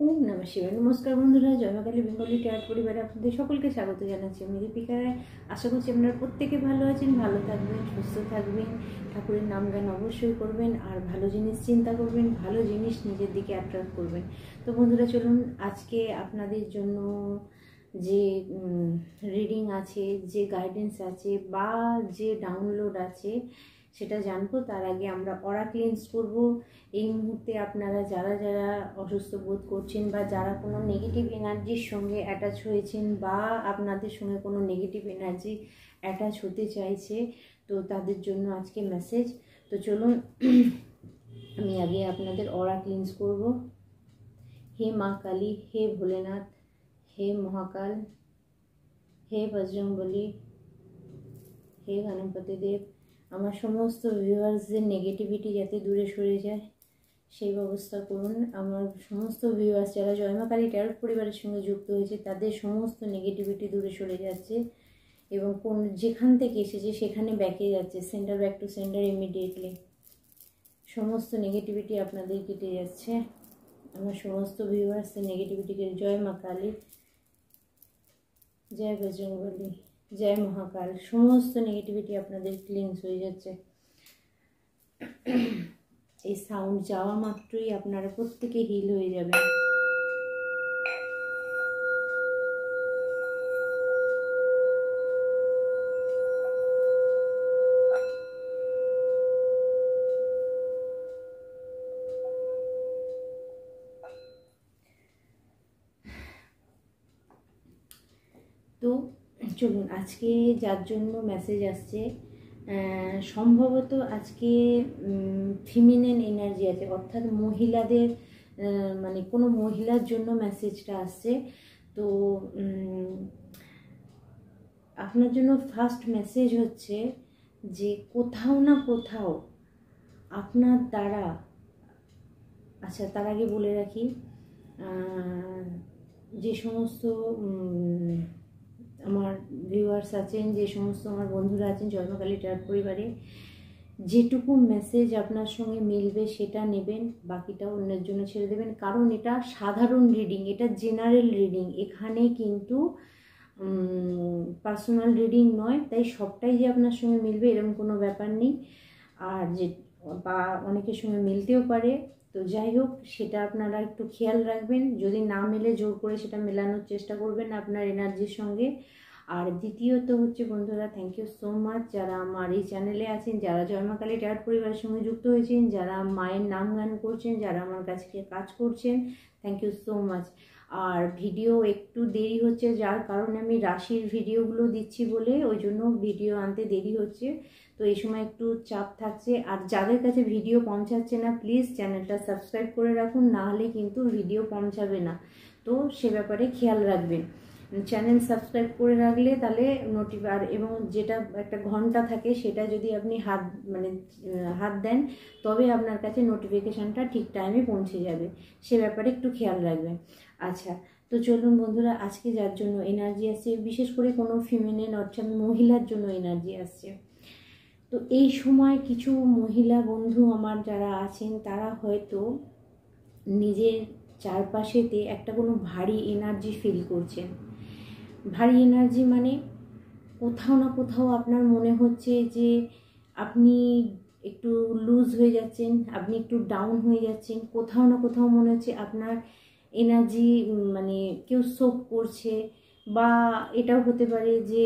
ওম নমঃ শিবায়। নমস্কার বন্ধুরা, জয় মা কালী বেঙ্গলি ট্যারট পরিবারে আপনাদের সকলকে স্বাগত জানাচ্ছি। আমি দীপিকা রায়। আশা করছি আপনারা প্রত্যেকে ভালো আছেন, ভালো থাকবেন, সুস্থ থাকবেন, ঠাকুরের নাম গান অবশ্যই করবেন, আর ভালো জিনিস চিন্তা করবেন, ভালো জিনিস নিজের দিকে অ্যাট্রাক্ট করবেন। তো বন্ধুরা চলুন, আজকে আপনাদের জন্য যে রিডিং আছে, যে গাইডেন্স আছে বা যে ডাউনলোড আছে সেটা জানবো। তার আগে আমরা অরা ক্লিনস করব। এই মুহূর্তে আপনারা যারা যারা অসুস্থ বোধ করছেন বা যারা কোনো নেগেটিভ এনার্জির সঙ্গে অ্যাটাচ হয়েছেন বা আপনাদের সঙ্গে কোনো নেগেটিভ এনার্জি অ্যাটাচ হতে চাইছে, তো তাদের জন্য আজকে মেসেজ। তো চলুন, আমি আগে আপনাদের অরা ক্লিনস করব। হে মা কালী, হে ভোলেনাথ, হে মহাকাল, হে বজরংবলী, হে গণপতি দেব, আমার সমস্ত ভিউয়ার্সদের নেগেটিভিটি যাতে দূরে সরে যায় সেই ব্যবস্থা করুন। আমার সমস্ত ভিউয়ার্স যারা জয় মা কালী ট্যারট পরিবারের সঙ্গে যুক্ত হয়েছে তাদের সমস্ত নেগেটিভিটি দূরে সরে যাচ্ছে এবং কোন যেখান থেকে এসেছে সেখানে ব্যাকে যাচ্ছে, centre back to centre immediately. সমস্ত নেগেটিভিটি আপনাদের কেটে যাচ্ছে। আমার সমস্ত ভিউয়ার্সদের নেগেটিভিটিকে জয় মা কালী, জয় বজরংবলী, জয় মহাকাল, সমস্ত নেগেটিভিটি আপনাদের ক্লিনস হয়ে যাচ্ছে। এই সাউন্ড যাওয়া মাত্রই আপনারা প্রত্যেকে হিল হয়ে যাবেন। তো চলুন, আজকে যার জন্য মেসেজ আসছে, সম্ভবত আজকে ফিমিনেন এনার্জি আছে, অর্থাৎ মহিলাদের, মানে কোনো মহিলার জন্য মেসেজটা আসছে। তো আপনার জন্য ফার্স্ট মেসেজ হচ্ছে যে কোথাও না কোথাও আপনার দ্বারা, আচ্ছা তার আগে বলে রাখি, যে সমস্ত আমার ভিউয়ার্স আছেন, যে সমস্ত আমার বন্ধুরা আছেন জয় মা কালী ট্যারট পরিবারে, যেটুকু মেসেজ আপনার সঙ্গে মিলবে সেটা নেবেন, বাকিটা অন্যের জন্য ছেড়ে দেবেন। কারণ এটা সাধারণ রিডিং, এটা জেনারেল রিডিং, এখানে কিন্তু পার্সোনাল রিডিং নয়। তাই সবটাই যে আপনার সঙ্গে মিলবে এরকম কোনো ব্যাপার নেই, আর যে বা অনেকের সঙ্গে মিলতেও পারে। তো যাই হোক, সেটা আপনারা একটু খেয়াল রাখবেন। যদি না মেলে জোর করে সেটা মেলানোর চেষ্টা করবেন আপনার এনার্জির সঙ্গে। আর দ্বিতীয়ত হচ্ছে বন্ধুরা, থ্যাংক ইউ সো মাচ যারা আমার এই চ্যানেলে আছেন, যারা জয় মা কালী ট্যারট পরিবারের সঙ্গে যুক্ত হয়েছেন, যারা মায়ের নাম গান করছেন, যারা আমার কাছে কাজ করছেন, থ্যাংক ইউ সো মাচ। আর ভিডিও একটু দেরি হচ্ছে, যার কারণে আমি রাশির ভিডিওগুলো দিচ্ছি বলে ওই জন্য ভিডিও আনতে দেরি হচ্ছে। তো এই সময় একটু চাপ থাকছে। আর যাদের কাছে ভিডিও পৌঁছাচ্ছে না, প্লিজ চ্যানেলটা সাবস্ক্রাইব করে রাখুন, না হলে কিন্তু ভিডিও পৌঁছাবে না। তো সে ব্যাপারে খেয়াল রাখবেন। চ্যানেল সাবস্ক্রাইব করে রাখলে তাহলে আর এবং যেটা একটা ঘন্টা থাকে সেটা যদি আপনি হাত দেন, তবে আপনার কাছে নোটিফিকেশানটা ঠিক টাইমে পৌঁছে যাবে। সে ব্যাপারে একটু খেয়াল রাখবেন। আচ্ছা, তো চলুন বন্ধুরা, আজকে যার জন্য এনার্জি আসছে, বিশেষ করে কোনো ফিমেনিন অর্থাৎ মহিলার জন্য এনার্জি আসছে। তো এই সময় কিছু মহিলা বন্ধু আমার যারা আছেন তারা হয়তো নিজের চারপাশেতে একটা কোনো ভারী এনার্জি ফিল করছেন। ভারী এনার্জি মানে কোথাও না কোথাও আপনার মনে হচ্ছে যে আপনি একটু লুজ হয়ে যাচ্ছেন, আপনি একটু ডাউন হয়ে যাচ্ছেন। কোথাও না কোথাও মনে হচ্ছে আপনার এনার্জি মানে কেউ সোক করছে, বা এটাও হতে পারে যে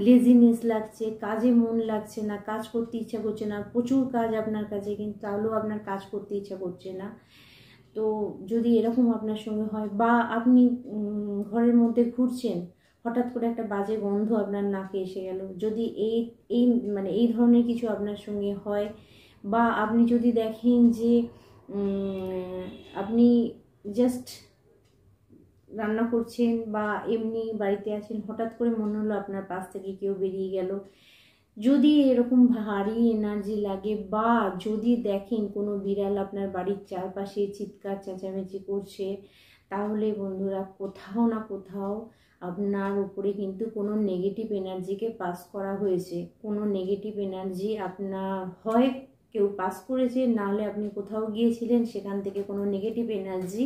লেজিনেস লাগছে, কাজে মন লাগছে না, কাজ করতে ইচ্ছা করছে না। প্রচুর কাজ আপনার কাছে, কিন্তু তাহলেও আপনার কাজ করতে ইচ্ছা করছে না। তো যদি এরকম আপনার সঙ্গে হয়, বা আপনি ঘরের মধ্যে ঘুরছেন, হঠাৎ করে একটা বাজে গন্ধ আপনার নাকে এসে গেল, যদি এই ধরনের কিছু আপনার সঙ্গে হয়, বা আপনি যদি দেখেন যে আপনি জাস্ট রান্না করছেন বা এমনি বাড়িতে আছেন, হঠাৎ করে মনে হলো আপনার পাশ থেকে কেউ বেরিয়ে গেল, যদি এরকম ভারী এনার্জি লাগে, বা যদি দেখেন কোনো বিড়াল আপনার বাড়ির চারপাশে চিৎকার চেঁচামেচি করছে, তাহলে বন্ধুরা কোথাও না কোথাও আপনার উপরে কিন্তু কোনো নেগেটিভ এনার্জিকে পাস করা হয়েছে। কোনো নেগেটিভ এনার্জি আপনার কেউ পাস করেছে, নাহলে আপনি কোথাও গিয়েছিলেন, সেখান থেকে কোনো নেগেটিভ এনার্জি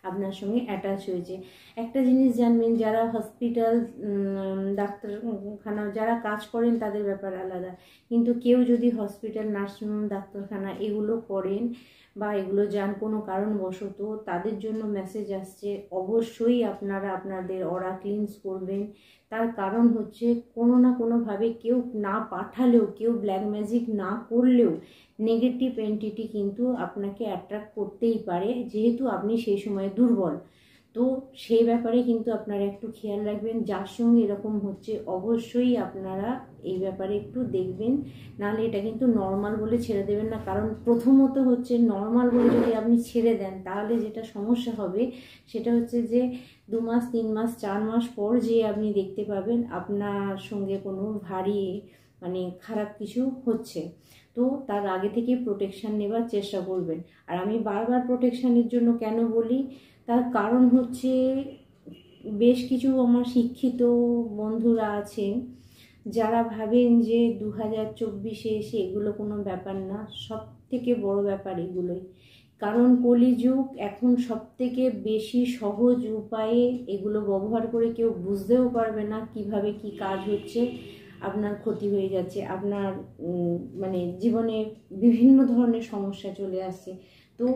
আপনার সঙ্গে অ্যাটাচ হয়েছে। একটা জিনিস জানবেন, যারা হসপিটাল ডাক্তারখানা যারা কাজ করেন তাদের ব্যাপার আলাদা, কিন্তু কেউ যদি হসপিটাল নার্সিংহোম ডাক্তারখানা এগুলো করেন বা এগুলো যান কোনো কারণবশত, তাদের জন্য মেসেজ আসছে অবশ্যই আপনারা আপনাদের অরা ক্লিনস করবেন। তার কারণ হচ্ছে কোনো না কোনোভাবে কেউ না পাঠালেও, কেউ ব্ল্যাক ম্যাজিক না করলেও নেগেটিভ এন্টিটি কিন্তু আপনাকে অ্যাট্রাক্ট করতেই পারে, যেহেতু আপনি সেই সময় দুর্বল। তো সেই ব্যাপারে কিন্তু আপনারা একটু খেয়াল রাখবেন। যার সঙ্গে এরকম হচ্ছে অবশ্যই আপনারা এই ব্যাপারে একটু দেখবেন, নাহলে এটা কিন্তু নর্মাল বলে ছেড়ে দেবেন না। কারণ প্রথমত হচ্ছে নর্মাল বলে যদি আপনি ছেড়ে দেন তাহলে যেটা সমস্যা হবে সেটা হচ্ছে যে 2 মাস 3 মাস 4 মাস পর যে আপনি দেখতে পাবেন আপনার সঙ্গে কোনো ভারী মানে খারাপ কিছু হচ্ছে। তো তার আগে থেকে প্রোটেকশান নেবার চেষ্টা করবেন। আর আমি বারবার প্রোটেকশানের জন্য কেন বলি, তার কারণ হচ্ছে বেশ কিছু আমার শিক্ষিত বন্ধুরা আছেন যারা ভাবেন যে 2024-এ এসে এগুলো কোনো ব্যাপার না, সব থেকে বড় ব্যাপার এগুলোই। কারণ কলিযুগ, এখন সব থেকে বেশি সহজ উপায়ে এগুলো ব্যবহার করে কেউ বুঝতেও পারবে না কিভাবে কি কাজ হচ্ছে, আপনার ক্ষতি হয়ে যাচ্ছে, আপনার মানে জীবনে বিভিন্ন ধরনের সমস্যা চলে আসছে। তো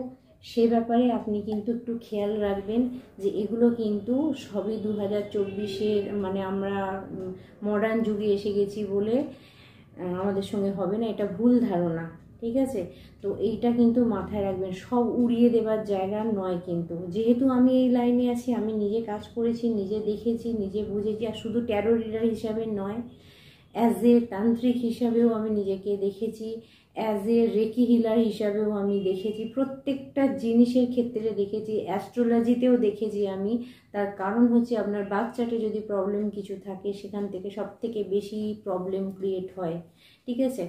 সে ব্যাপারে আপনি কিন্তু একটু খেয়াল রাখবেন যে এগুলো কিন্তু সবই 2024-এর মানে আমরা মডার্ন যুগে এসে গেছি বলে আমাদের সঙ্গে হবে না, এটা ভুল ধারণা, ঠিক আছে? তো এইটা কিন্তু মাথায় রাখবেন, সব উড়িয়ে দেবার জায়গা নয় কিন্তু। যেহেতু আমি এই লাইনে আছি, আমি নিজে কাজ করেছি, নিজে দেখেছি, নিজে বুঝেছি, আর শুধু ট্যারো রিডার হিসাবে নয়, অ্যাজ এ তান্ত্রিক হিসাবেও আমি নিজেকে দেখেছি, অ্যাজ এ রেকি হিলার হিসাবেও আমি দেখেছি, প্রত্যেকটা জিনিসের ক্ষেত্রে দেখেছি, অ্যাস্ট্রোলজিতেও দেখেছি আমি। তার কারণ হচ্ছে আপনার বাচ্চাটে যদি প্রবলেম কিছু থাকে সেখান থেকে সব থেকে বেশি প্রবলেম ক্রিয়েট হয়, ঠিক আছে?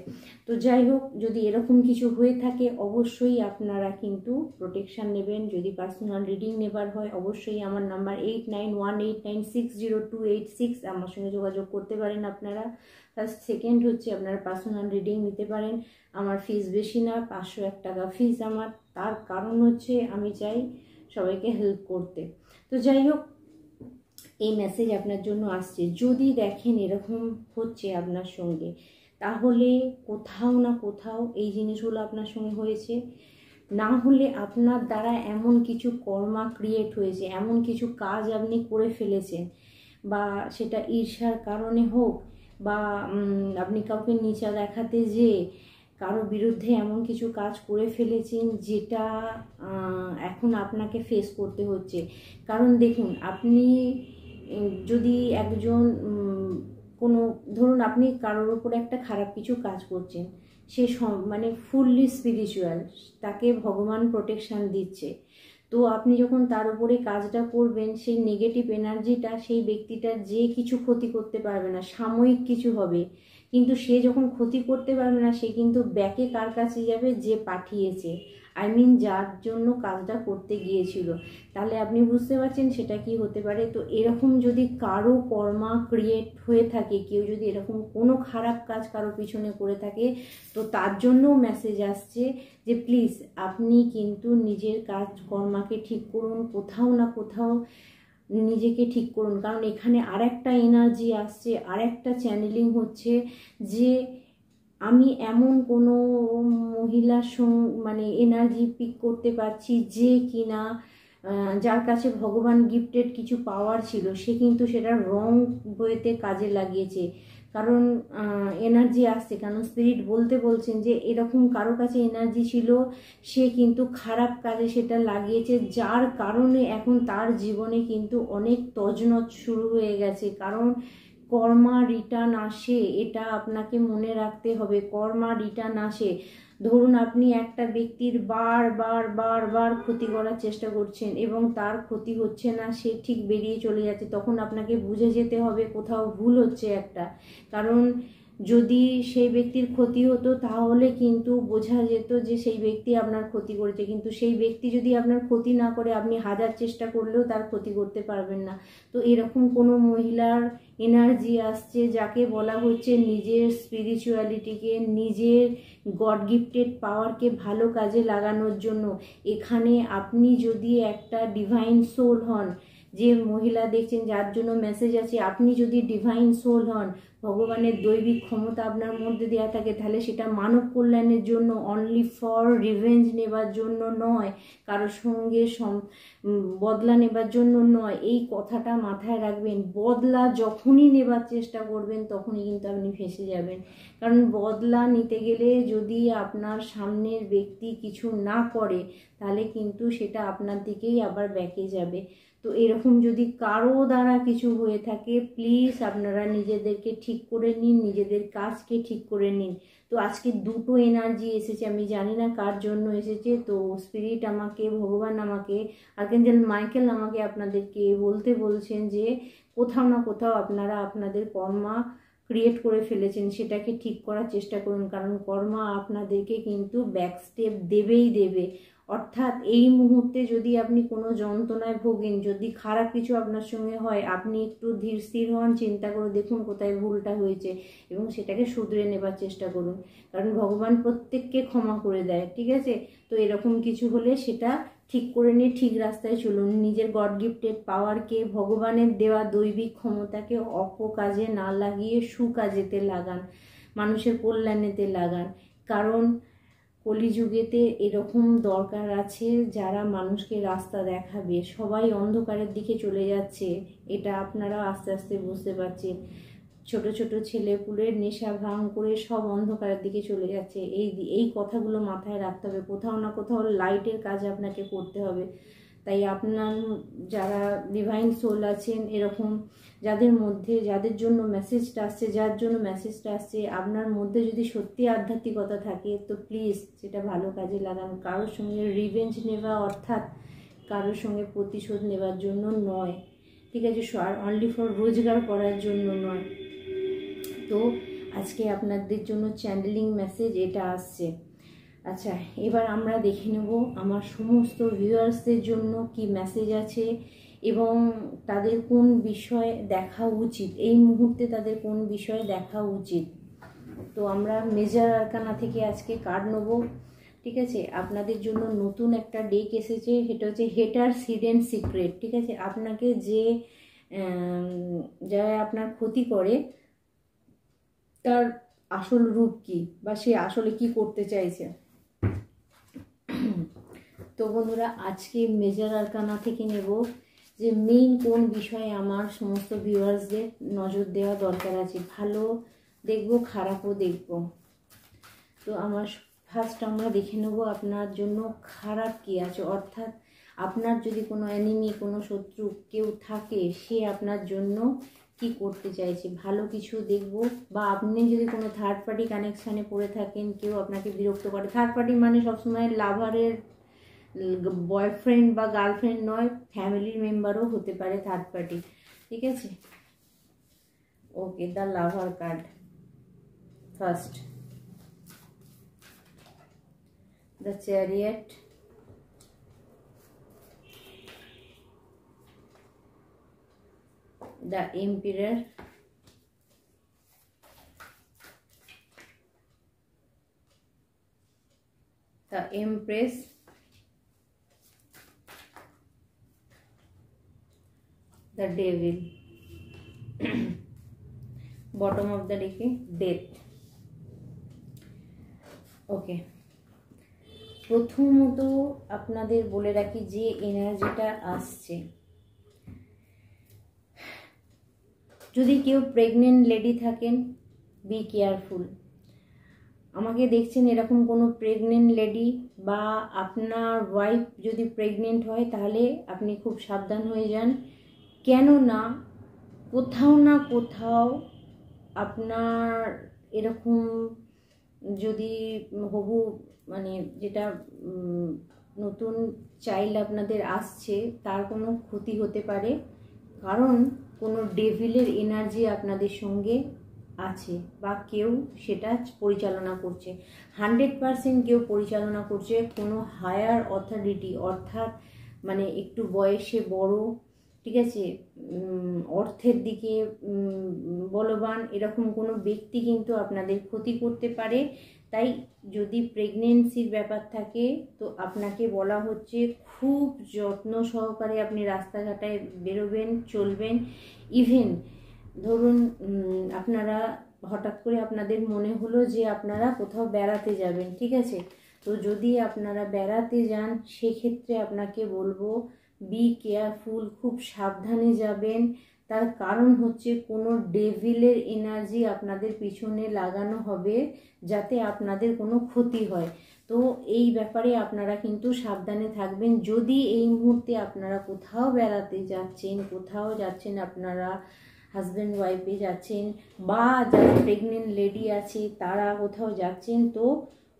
তো যাই হোক, যদি এরকম কিছু হয়ে থাকে অবশ্যই আপনারা কিন্তু প্রোটেকশান নেবেন। যদি পার্সোনাল রিডিং নেবার হয় অবশ্যই আমার নাম্বার 8918960286 আমার সঙ্গে যোগাযোগ করতে পারেন আপনারা। ফার্স্ট সেকেন্ড হচ্ছে আপনারা পার্সোনাল রিডিং নিতে পারেন। আমার ফিস বেশি না, 501 টাকা ফিস আমার। তার কারণ হচ্ছে আমি চাই সবাইকে হেল্প করতে। তো যাই হোক, এই মেসেজ আপনার জন্য আসছে। যদি দেখেন এরকম হচ্ছে আপনার সঙ্গে, তাহলে কোথাও না কোথাও এই জিনিসগুলো আপনার সঙ্গে হয়েছে, না হলে আপনার দ্বারা এমন কিছু কর্মা ক্রিয়েট হয়েছে, এমন কিছু কাজ আপনি করে ফেলেছেন, বা সেটা ঈর্ষার কারণে হোক, বা আপনি কাউকে নিচা দেখাতে যে কারো বিরুদ্ধে এমন কিছু কাজ করে ফেলেছেন যেটা এখন আপনাকে ফেস করতে হচ্ছে। কারণ দেখুন, আপনি যদি একজন কোনো ধরুন আপনি কারোর ওপরে একটা খারাপ কিছু কাজ করছেন, সে মানে ফুললি স্পিরিচুয়াল, তাকে ভগবান প্রোটেকশান দিচ্ছে, তো আপনি যখন তার উপরে কাজটা করবেন সেই নেগেটিভ এনার্জিটা সেই ব্যক্তিটার যে কিছু ক্ষতি করতে পারবে না, সাময়িক কিছু হবে, কিন্তু সে যখন ক্ষতি করতে পারবে না সে কিন্তু ব্যাকে কার কাছে যাবে, যে পাঠিয়েছে, যার জন্য কাজটা করতে গিয়েছিল। তাহলে আপনি বুঝতে পারছেন সেটা কি হতে পারে। তো এরকম যদি কারো কর্মা ক্রিয়েট হয়ে থাকে, কেউ যদি এরকম কোনো খারাপ কাজ কারো পিছনে করে থাকে, তো তার জন্যও মেসেজ আসছে যে প্লিজ আপনি কিন্তু নিজের কাজ কর্মাকে ঠিক করুন, কোথাও না কোথাও নিজেকে ঠিক করুন। কারণ এখানে আরেকটা এনার্জি আসছে, আরেকটা চ্যানেলিং হচ্ছে যে আমি এমন কোনো মহিলার মানে এনার্জি পিক করতে পারছি যে কিনা যার কাছে ভগবান গিফটেড কিছু পাওয়ার ছিল, সে কিন্তু সেটা রং ওয়েতে কাজে লাগিয়েছে। কারণ এনার্জি আসছে, কারণ স্পিরিট বলছেন যে এরকম কারো কাছে এনার্জি ছিল, সে কিন্তু খারাপ কাজে সেটা লাগিয়েছে, যার কারণে এখন তার জীবনে কিন্তু অনেক তছনছ শুরু হয়ে গেছে। কারণ কর্মা রিটার্ন আসে, এটা আপনাকে মনে রাখতে হবে, কর্মা রিটার্ন আসে। ধরুন আপনি একটা ব্যক্তির বার ক্ষতি করার চেষ্টা করছেন এবং তার ক্ষতি হচ্ছে না, সে ঠিক বেরিয়ে চলে যাচ্ছে, তখন আপনাকে বুঝে যেতে হবে কোথাও ভুল হচ্ছে একটা। কারণ যদি সেই ব্যক্তির ক্ষতি হতো তাহলে কিন্তু বোঝা যেত যে সেই ব্যক্তি আপনার ক্ষতি করেছে, কিন্তু সেই ব্যক্তি যদি আপনার ক্ষতি না করে আপনি হাজার চেষ্টা করলেও তার ক্ষতি করতে পারবেন না। তো এরকম কোনো মহিলার এনার্জি আসছে যাকে বলা হচ্ছে নিজের স্পিরিচুয়ালিটিকে, নিজের গড গিফটেড পাওয়ারকে ভালো কাজে লাগানোর জন্য। এখানে আপনি যদি একটা ডিভাইন সোল হন, যে মহিলা দেখছেন যার জন্য মেসেজ আছে, আপনি যদি ডিভাইন সোল হন, ভগবানের দৈবিক ক্ষমতা আপনার মধ্যে দেওয়া থাকে, তাহলে সেটা মানব কল্যাণের জন্য, অনলি ফর রিভেঞ্জ নেবার জন্য নয়, কারোর সঙ্গে বদলা নেবার জন্য নয়। এই কথাটা মাথায় রাখবেন। বদলা যখনই নেবার চেষ্টা করবেন তখনই কিন্তু আপনি ফেঁসে যাবেন। কারণ বদলা নিতে গেলে যদি আপনার সামনের ব্যক্তি কিছু না করে তাহলে কিন্তু সেটা আপনার দিকেই আবার ব্যাকে যাবে। তো এরকম যদি কারো দ্বারা কিছু হয়ে থাকে, প্লিজ আপনারা নিজেদেরকে ঠিক করে নিন, নিজেদের কাজকে ঠিক করে নিন। তো আজকে দুটো এনার্জি এসেছে, আমি জানি না কার জন্য এসেছে। তো স্পিরিট আমাকে, ভগবান আমাকে, আর্কেঞ্জেল মাইকেল আমাকে আপনাদেরকে বলতে বলছেন যে কোথাও না কোথাও আপনারা আপনাদের কর্মা ক্রিয়েট করে ফেলেছেন, সেটাকে ঠিক করার চেষ্টা করুন। কারণ কর্মা আপনাদেরকে কিন্তু ব্যাক স্টেপ দেবেই দেবে। অর্থাৎ এই মুহূর্তে যদি আপনি কোনো যন্ত্রণায় ভোগেন, যদি খারাপ কিছু আপনার সঙ্গে হয়, আপনি একটু ধীর স্থির হন, চিন্তা করে দেখুন কোথায় ভুলটা হয়েছে এবং সেটাকে শুধরে নেবার চেষ্টা করুন। কারণ ভগবান প্রত্যেককে ক্ষমা করে দেয়, ঠিক আছে? তো এরকম কিছু হলে সেটা ঠিক করে নিয়ে ঠিক রাস্তায় চলুন। নিজের গড গিফটেড পাওয়ারকে, ভগবানের দেওয়া দৈবিক ক্ষমতাকে অপকাজে না লাগিয়ে সুকাজেতে লাগান, মানুষের কল্যাণেতে লাগান। কারণ কলিযুগেতে এরকম দরকার আছে যারা মানুষকে রাস্তা দেখাবে। সবাই অন্ধকারের দিকে চলে যাচ্ছে, এটা আপনারা আস্তে আস্তে বুঝতে পারছেন। ছোট ছোট ছেলেপুলের নেশা ভাঙ করে সব অন্ধকারের দিকে চলে যাচ্ছে। এই কথাগুলো মাথায় রাখতে হবে। কোথাও না কোথাও লাইটের কাজ আপনাকে করতে হবে। তাই আপনার যারা ডিভাইন সোল আছেন, এরকম যাদের মধ্যে, যাদের জন্য মেসেজটা আসছে, যার জন্য মেসেজটা আসছে, আপনার মধ্যে যদি সত্যি আধ্যাত্মিকতা থাকে তো প্লিজ সেটা ভালো কাজে লাগান। কারোর সঙ্গে রিভেঞ্জ নেওয়া অর্থাৎ কারোর সঙ্গে প্রতিশোধ নেবার জন্য নয়, ঠিক আছে? অনলি ফর রোজগার করার জন্য নয়। তো আজকে আপনাদের জন্য চ্যানেলিং মেসেজ এটা আসছে। আচ্ছা, এবার আমরা দেখে নেব আমার সমস্ত ভিউয়ার্সদের জন্য কি মেসেজ আছে এবং তাদের কোন বিষয় দেখা উচিত, এই মুহূর্তে তাদের কোন বিষয় দেখা উচিত। তো আমরা মেজর আরকানা থেকে আজকে কার্ড নেব, ঠিক আছে? আপনাদের জন্য নতুন একটা ডেক এসেছে, সেটা হচ্ছে হেটার্স হিডেন সিক্রেট, ঠিক আছে? আপনাকে যা আপনার ক্ষতি করে তার আসল রূপ কি, বা সে আসলে কি করতে চাইছে। তো বন্ধুরা, আজকে মেজর আরকানা থেকে নেব যে মেইন কোন বিষয়ে আমার সমস্ত ভিউয়ার্সদের নজর দেওয়া দরকার আছে। ভালো দেখব, খারাপও দেখব। তো ফার্স্ট আমরা দেখে নেব আপনার জন্য খারাপ কি আছে, অর্থাৎ আপনার যদি কোনো এনিমি, কোনো শত্রু কেউ থাকে, সে আপনার জন্য কি করতে চাইছে, ভালো কিছু দেখব। বা আপনি যদি কোনো থার্ড পার্টি কানেকশানে পড়ে থাকেন, কেউ আপনাকে বিরক্ত করে। থার্ড পার্টি মানে সবসময় লাভারের বয়ফ্রেন্ড বা গার্লফ্রেন্ড নয়, ফ্যামিলির মেম্বারও হতে পারে থার্ড পার্টি, ঠিক আছে? Okay, the lover card first, the chariot, the emperor, the empress, the devil, bottom of the deck death. ওকে, প্রথমত আপনাদের বলে রাখি যে এনার্জিটা আসছে, যদি কেউ প্রেগনেন্ট লেডি থাকেন, বি কেয়ারফুল। আমাকে দেখছেন এরকম কোনো প্রেগনেন্ট লেডি বা আপনার ওয়াইফ যদি প্রেগনেন্ট হয়, তাহলে আপনি খুব সাবধান হয়ে যান। কেননা কোথাও না কোথাও আপনার এরকম যদি হবু, মানে যেটা নতুন চাইল্ড আপনাদের আসছে, তার কোনো ক্ষতি হতে পারে। কারণ কোনো ডেভিলের এনার্জি আপনাদের সঙ্গে আছে বা কেউ সেটা পরিচালনা করছে। 100% কেউ পরিচালনা করছে, কোনো হায়ার অথরিটি, অর্থাৎ মানে একটু বয়সে বড়, ঠিক আছে, অর্থের দিকে বলবান, এরকম কোনো ব্যক্তি কিন্তু আপনাদের ক্ষতি করতে পারে। তাই যদি প্রেগনেন্সির ব্যাপার থাকে তো আপনাকে বলা হচ্ছে খুব যত্ন সহকারে আপনি রাস্তাঘাটে বেরোবেন, চলবেন। ইভেন ধরুন আপনারা হঠাৎ করে আপনাদের মনে হলো যে আপনারা কোথাও বেড়াতে যাবেন, ঠিক আছে, তো যদি আপনারা বেড়াতে যান সেক্ষেত্রে আপনাকে বলবো বি কেয়ারফুল, খুব সাবধানে যাবেন। তার কারণ হচ্ছে কোনো ডেভিলের এনার্জি আপনাদের পিছনে লাগানো হবে যাতে আপনাদের কোনো ক্ষতি হয়। তো এই ব্যাপারে আপনারা কিন্তু সাবধানে থাকবেন। যদি এই মুহূর্তে আপনারা কোথাও বেড়াতে যাচ্ছেন, কোথাও যাচ্ছেন আপনারা হাজব্যান্ড ওয়াইফে যাচ্ছেন, বা যারা প্রেগনেন্ট লেডি আছে তারা কোথাও যাচ্ছেন, তো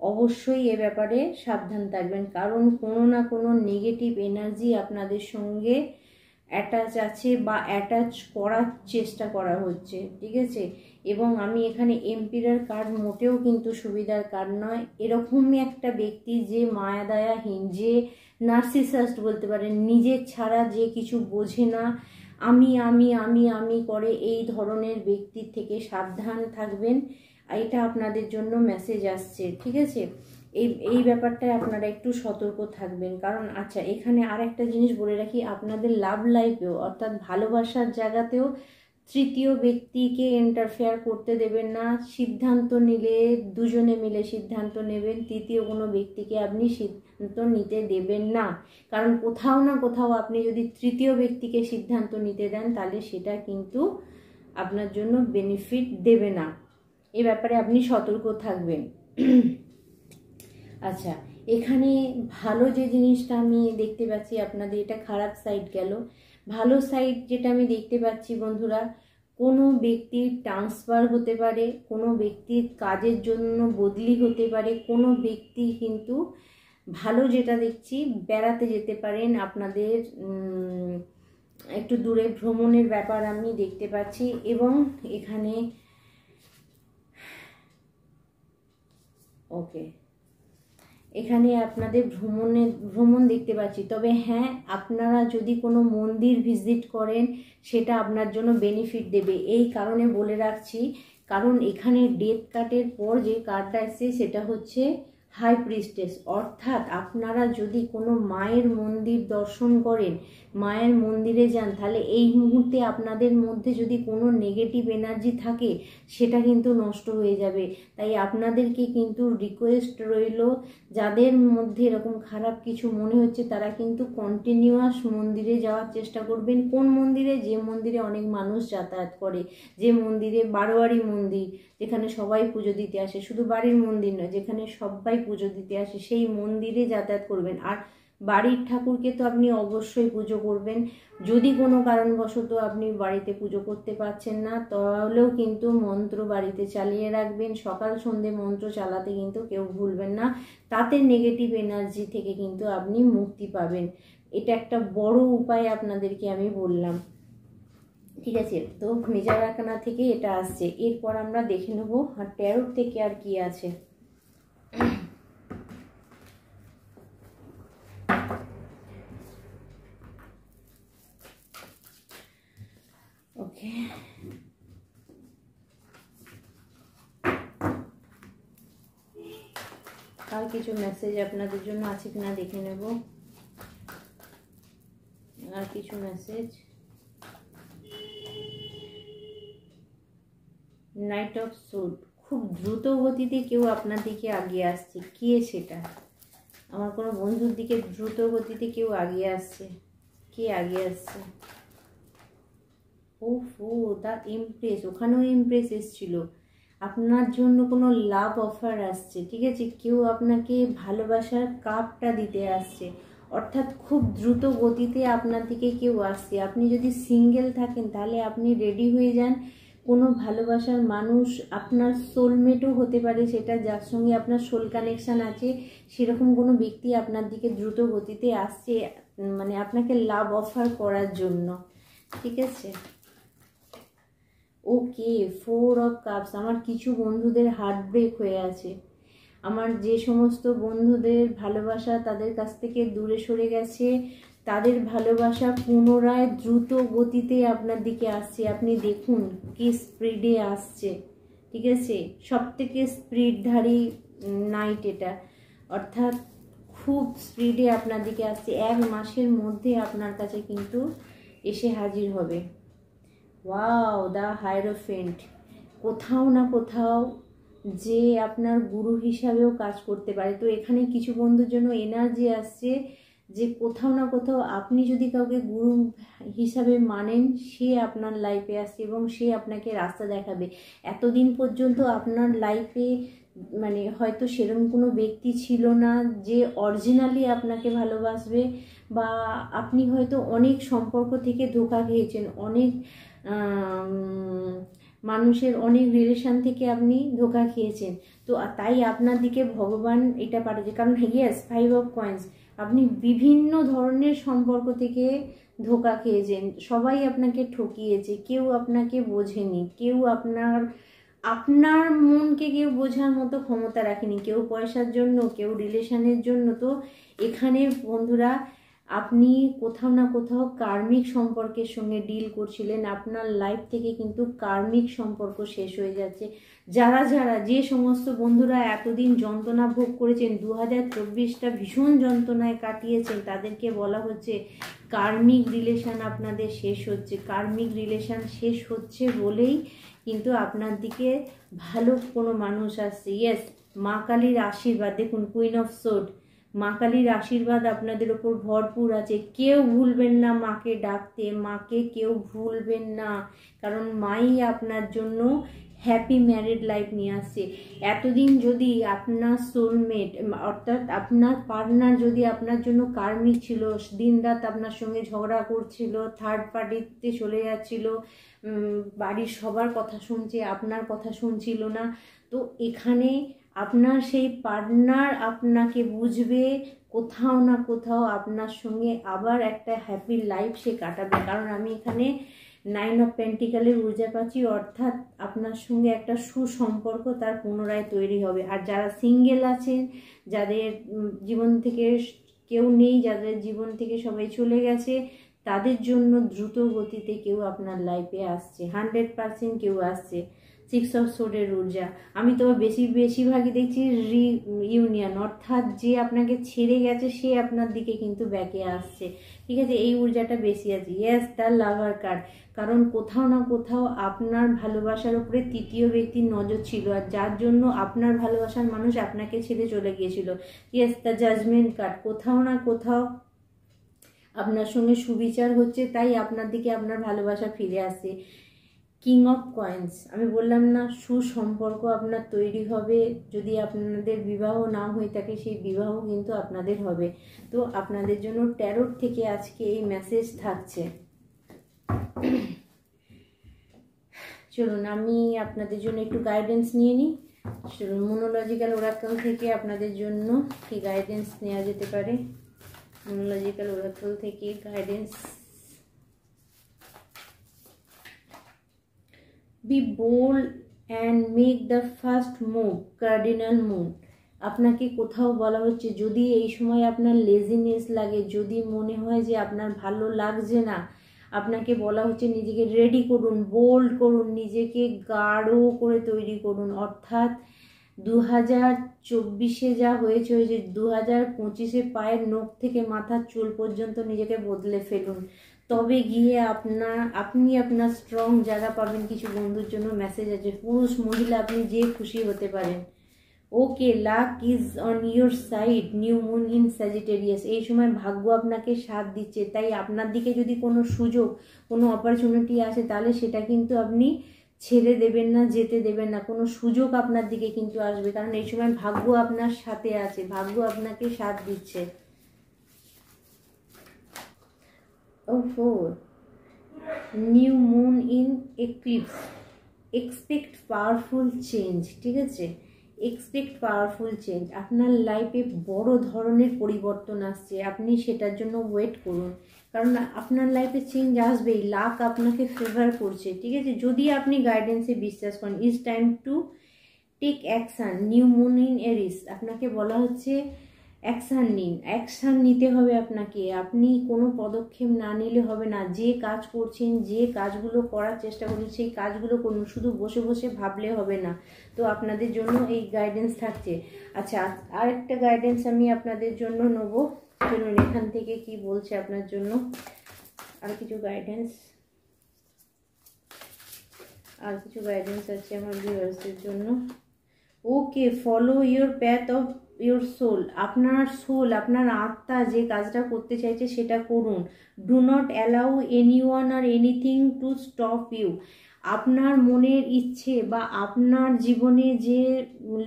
অবশ্যই এ ব্যাপারে সাবধান থাকবেন। কারণ কোনো না কোনো নেগেটিভ এনার্জি আপনাদের সঙ্গে অ্যাটাচ আছে বা অ্যাটাচ করার চেষ্টা করা হচ্ছে, ঠিক আছে। এবং আমি এখানে এম্পিরার কার্ড মোটেও কিন্তু সুবিধার কার্ড নয়। এরকমই একটা ব্যক্তি যে মায়াদয়াহীন, যে নার্সিসিস্ট বলতে পারেন, নিজের ছাড়া যে কিছু বোঝে না, আমি আমি আমি আমি করে, এই ধরনের ব্যক্তির থেকে সাবধান থাকবেন। এটা আপনাদের জন্য মেসেজ আসছে, ঠিক আছে। এই ব্যাপারটায় আপনারা একটু সতর্ক থাকবেন। কারণ আচ্ছা, এখানে আর একটা জিনিস বলে রাখি, আপনাদের লাভ লাইফেও অর্থাৎ ভালোবাসার জায়গাতেও তৃতীয় ব্যক্তিকে ইন্টারফেয়ার করতে দেবেন না। সিদ্ধান্ত নিলে দুজনে মিলে সিদ্ধান্ত নেবেন, তৃতীয় কোনো ব্যক্তিকে আপনি সিদ্ধান্ত নিতে দেবেন না। কারণ কোথাও না কোথাও আপনি যদি তৃতীয় ব্যক্তিকে সিদ্ধান্ত নিতে দেন তাহলে সেটা কিন্তু আপনার জন্য বেনিফিট দেবে না। এ ব্যাপারে আপনি সতর্ক থাকবেন। আচ্ছা, এখানে ভালো যে জিনিসটা আমি দেখতে পাচ্ছি আপনাদের, এটা খারাপ সাইড গেল। ভালো সাইড যেটা আমি দেখতে পাচ্ছি বন্ধুরা, কোনো ব্যক্তির ট্রান্সফার হতে পারে, কোনো ব্যক্তির কাজের জন্য বদলি হতে পারে, কোনো ব্যক্তি কিন্তু ভালো যেটা দেখছি বেড়াতে যেতে পারেন, আপনাদের একটু দূরে ভ্রমণের ব্যাপার আমি দেখতে পাচ্ছি। এবং এখানে এখানে আপনাদের ভ্রমণ দেখতে পাচ্ছি। তবে হ্যাঁ, আপনারা যদি কোনো মন্দির ভিজিট করেন সেটা আপনার জন্য বেনিফিট দেবে। এই কারণে বলে রাখছি, কারণ এখানে ডেথ কার্ডের পর যে কার্ডটা এসছে সেটা হচ্ছে হাই প্রিস্টেস। অর্থাৎ আপনারা যদি কোনো মায়ের মন্দির দর্শন করেন, মায়ের মন্দিরে যান, তাহলে এই মুহূর্তে আপনাদের মধ্যে যদি কোনো নেগেটিভ এনার্জি থাকে সেটা কিন্তু নষ্ট হয়ে যাবে। তাই আপনাদেরকে কিন্তু রিকোয়েস্ট রইল, যাদের মধ্যে এরকম খারাপ কিছু মনে হচ্ছে তারা কিন্তু কন্টিনিউয়াস মন্দিরে যাওয়ার চেষ্টা করবেন। কোন মন্দিরে? যে মন্দিরে অনেক মানুষ যাতায়াত করে, যে মন্দিরে বারোয়ারি মন্দির, যেখানে সবাই পুজো দিতে আসে, শুধু বাড়ির মন্দির নয়, যেখানে সবাই পুজো দিতে আসে সেই মন্দিরে যাতায়াত করবেন। আর বাড়ির ঠাকুরকে তো আপনি অবশ্যই পুজো করবেন। যদি কোনো কারণবশত আপনি বাড়িতে পুজো করতে পারছেন না তাহলেও কিন্তু মন্ত্র বাড়িতে চালিয়ে রাখবেন। সকাল সন্ধে মন্ত্র চালাতে কিন্তু কেউ ভুলবেন না, তাতে নেগেটিভ এনার্জি থেকে কিন্তু আপনি মুক্তি পাবেন। এটা একটা বড় উপায় আপনাদেরকে আমি বললাম, ঠিক আছে। তো মেজার আরকানা থেকে এটা আসছে। এরপর আমরা দেখে নেব আর ট্যারোট থেকে আর কি আছে। ওকে, আর কিছু মেসেজ আপনাদের জন্য আছে কিনা দেখে নেব। আর কিছু মেসেজ। নাইট অফ সোড, খুব দ্রুত গতিতে কেউ আপনার দিকে আগিয়ে আসছে। কে সেটা? আমার কোনো বন্ধুর দিকে দ্রুত গতিতে কেউ আগিয়ে আসছে। কে আগিয়ে আসছে? ও দ্য এমপ্রেস, ওখানেও এমপ্রেস এসেছিল। আপনার জন্য কোনো লাভ অফার আসছে, ঠিক আছে। কেউ আপনাকে ভালোবাসার কাপটা দিতে আসছে, অর্থাৎ খুব দ্রুত গতিতে আপনার দিকে কেউ আসছে। আপনি যদি সিঙ্গেল থাকেন তাহলে আপনি রেডি হয়ে যান। কোনো ভালোবাসার মানুষ আপনার সোলমেটও হতে পারে, সেটা যার সঙ্গে আপনার সোল কানেকশান আছে, সেরকম কোনো ব্যক্তি আপনার দিকে দ্রুত গতিতে আসছে, মানে আপনাকে লাভ অফার করার জন্য, ঠিক আছে। ওকে, 4 অফ কাপস। আমার কিছু বন্ধুদের হার্ট ব্রেক হয়ে আছে, আমার যে সমস্ত বন্ধুদের ভালোবাসা তাদের কাছ থেকে দূরে সরে গেছে, তাদের ভালোবাসা পুনরায় দ্রুত গতিতে আপনার দিকে আসছে। আপনি দেখুন কি স্পিডে আসছে, ঠিক আছে? সব থেকে স্পিডধারী নাইট এটা, অর্থাৎ খুব স্পিডে আপনার দিকে আসছে। 1 মাসের মধ্যে আপনার কাছে কিন্তু এসে হাজির হবে। Wow, the hierophant. কোথাও না কোথাও যে আপনার গুরু হিসাবেও কাজ করতে পারে। তো এখানে কিছু বন্ধুর জন্য এনার্জি আসছে যে কোথাও না কোথাও আপনি যদি কাউকে গুরু হিসাবে মানেন, সে আপনার লাইফে আসছে এবং সে আপনাকে রাস্তা দেখাবে। এতদিন পর্যন্ত আপনার লাইফে মানে হয়তো সেরকম কোনো ব্যক্তি ছিল না যে অরিজিনালি আপনাকে ভালোবাসবে, বা আপনি হয়তো অনেক সম্পর্ক থেকে ধোঁকা খেয়েছেন, অনেক মানুষের অনেক রিলেশন থেকে আপনি ধোঁকা খেয়েছেন। তো তাই আপনার দিকে ভগবান এটা পাঠাচ্ছে, কারণ ইয়েস 5 অফ কয়েন্স, আপনি বিভিন্ন ধরনের সম্পর্ক থেকে ধোঁকা খেয়েছেন, সবাই আপনাকে ঠকিয়েছে, কেউ আপনাকে বোঝেনি, কেউ আপনার মনকে কেউ বোঝার মতো ক্ষমতা রাখেনি, কেউ পয়সার জন্য, কেউ রিলেশনের জন্য। তো এখানে বন্ধুরা আপনি কোথাও না কোথাও কার্মিক সম্পর্কের সঙ্গে ডিল করছিলেন, আপনার লাইফ থেকে কিন্তু কার্মিক সম্পর্ক শেষ হয়ে যাচ্ছে। যারা যে সমস্ত বন্ধুরা এতদিন যন্ত্রণা ভোগ করেছেন, 2024টা ভীষণ যন্ত্রণায় কাটিয়েছেন, তাদেরকে বলা হচ্ছে কার্মিক রিলেশন আপনাদের শেষ হচ্ছে। কার্মিক রিলেশন শেষ হচ্ছে বলেই কিন্তু আপনার দিকে ভালো কোনো মানুষ আসছে। ইয়েস, মা কালীর আশীর্বাদ, দেখুন কুইন অফ সোর্ড, মা কালীর আশীর্বাদ আপনাদের ওপর ভরপুর আছে। কেউ ভুলবেন না মাকে ডাকতে, মাকে কেউ ভুলবেন না, কারণ মাই আপনার জন্য হ্যাপি ম্যারিড লাইফ নিয়ে আসছে। এতদিন যদি আপনার সোলমেট অর্থাৎ আপনার পার্টনার যদি আপনার জন্য কার্মিক ছিল, দিন রাত আপনার সঙ্গে ঝগড়া করছিল, থার্ড পার্টিতে চলে যাচ্ছিল, বাড়ির সবার কথা শুনছে, আপনার কথা শুনছিল না, তো এখানে আপনার সেই পার্টনার আপনাকে বুঝবে, কোথাও না কোথাও আপনার সঙ্গে আবার একটা হ্যাপি লাইফ সে কাটাবে। কারণ আমি এখানে 9 অফ পেন্টিকালের ঊর্জা পাচ্ছি, অর্থাৎ আপনার সঙ্গে একটা সুসম্পর্ক তার পুনরায় তৈরি হবে। আর যারা সিঙ্গেল আছেন, যাদের জীবন থেকে কেউ নেই, যাদের জীবন থেকে সবাই চলে গেছে, তাদের জন্য দ্রুত গতিতে কেউ আপনার লাইফে আসছে, 100% কেউ আসছে। 6 অফ সোর্ডের ঊর্জা, আমি তো বেশিরভাগই দেখছি রিইউনিয়ন, অর্থাৎ যে আপনাকে ছেড়ে গেছে সে আপনার দিকে কিন্তু ব্যাকে আসছে, ঠিক আছে? এই ঊর্জাটা বেশি আছে। ইয়েস, দ্য লাভার কার্ড, কারণ কোথাও না কোথাও আপনার ভালোবাসার উপরে তৃতীয় ব্যক্তির নজর ছিল, আর যার জন্য আপনার ভালোবাসার মানুষ আপনাকে ছেড়ে চলে গিয়েছিল। ইয়েস, দ্য জাজমেন্ট কার্ড, কোথাও না কোথাও আপনার সঙ্গে সুবিচার হচ্ছে, তাই আপনার দিকে আপনার ভালোবাসা ফিরে আসছে। কিং অফ কয়েন্স, আমি বললাম না সুসম্পর্ক আপনার তৈরি হবে, যদি আপনাদের বিবাহ না হয়ে থাকে সেই বিবাহ কিন্তু আপনাদের হবে। তো আপনাদের জন্য ট্যারোট থেকে আজকে এই মেসেজ থাকছে। চলুন আমি আপনাদের জন্য একটু গাইডেন্স নিয়ে নিই। চলুন মোনোলজিক্যাল ওরাকল থেকে আপনাদের জন্য কি গাইডেন্স নেওয়া যেতে পারে। মোনোলজিক্যাল ওরাকল থেকে guidance. Be bold and make the first move, cardinal moon। আপনাকে কোথাও বলা হচ্ছে যদি এই সময় আপনার লেজিনেস লাগে, যদি মনে হয় যে আপনার ভালো লাগছে না, আপনাকে বলা হচ্ছে নিজেকে রেডি করুন, বোল্ড করুন, নিজেকে গাঢ় করে তৈরি করুন। অর্থাৎ 2024-এ যা হয়েছে 2025-এ পায়ের নখ থেকে মাথার চুল পর্যন্ত নিজেকে বদলে ফেলুন, তবে গিয়ে আপনি আপনার স্ট্রং জায়গা পাবেন। কিছু বন্ধুর জন্য মেসেজ আছে, পুরুষ মহিলা আপনি যে খুশি হতে পারেন। Okay, luck is on your side, new moon in Sagittarius. এই সময় ভাগ্য আপনাকে সাথ দিচ্ছে, তাই আপনার দিকে যদি কোনো সুযোগ, কোনো অপরচুনিটি আসে, তাহলে সেটা কিন্তু আপনি ছেড়ে দেবেন না, যেতে দেবেন না। কোনো সুযোগ আপনার দিকে কিন্তু আসবে, কারণ এই সময় ভাগ্য আপনার সাথে আছে, ভাগ্য আপনাকে সাথ দিচ্ছে। New moon in eclipse, expect powerful change, ঠিক আছে? এক্সপেক্ট পাওয়ারফুল চেঞ্জ, আপনার লাইফে বড় ধরনের পরিবর্তন আসছে, আপনি সেটার জন্য ওয়েট করুন, কারণ আপনার লাইফে চেঞ্জ আসবেই, লাক আপনাকে ফেভার করছে, ঠিক আছে। যদি আপনি গাইডেন্সে বিশ্বাস করেন, it's time to take action, new moon in Aries, আপনাকে বলা হচ্ছে অ্যাকশান নিন, অ্যাকশান নিতে হবে আপনাকে। আপনি কোনো পদক্ষেপ না নিলে হবে না। যে কাজ করছেন, যে কাজগুলো করার চেষ্টা করছেন, সেই কাজগুলো করুন, শুধু বসে বসে ভাবলে হবে না। তো আপনাদের জন্য এই গাইডেন্স থাকছে। আচ্ছা, আরেকটা গাইডেন্স আমি আপনাদের জন্য নেবো, চলুন এখান থেকে কি বলছে আপনার জন্য। আর কিছু গাইডেন্স আছে আমার ভিউয়ার্সদের জন্য। Okay, follow your path of your soul. আপনার সোল, আপনার আত্মা যে কাজটা করতে চাইছে সেটা করুন। Do not allow anyone or anything to stop you. আপনার মনের ইচ্ছে বা আপনার জীবনে যে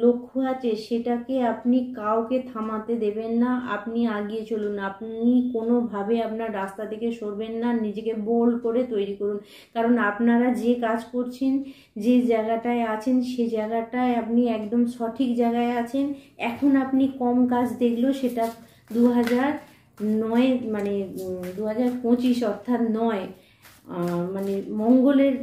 লক্ষ্য আছে সেটাকে আপনি কাউকে থামাতে দেবেন না। আপনি আগিয়ে চলুন, আপনি কোনোভাবে আপনার রাস্তা থেকে সরবেন না। নিজেকে বোল্ড করে তৈরি করুন, কারণ আপনারা যে কাজ করছেন, যে জায়গাটায় আছেন, সে জায়গাটায় আপনি একদম সঠিক জায়গায় আছেন। এখন আপনি কম কাজ দেখলেও সেটা 2009 মানে 2025 অর্থাৎ 9 মানে মঙ্গলের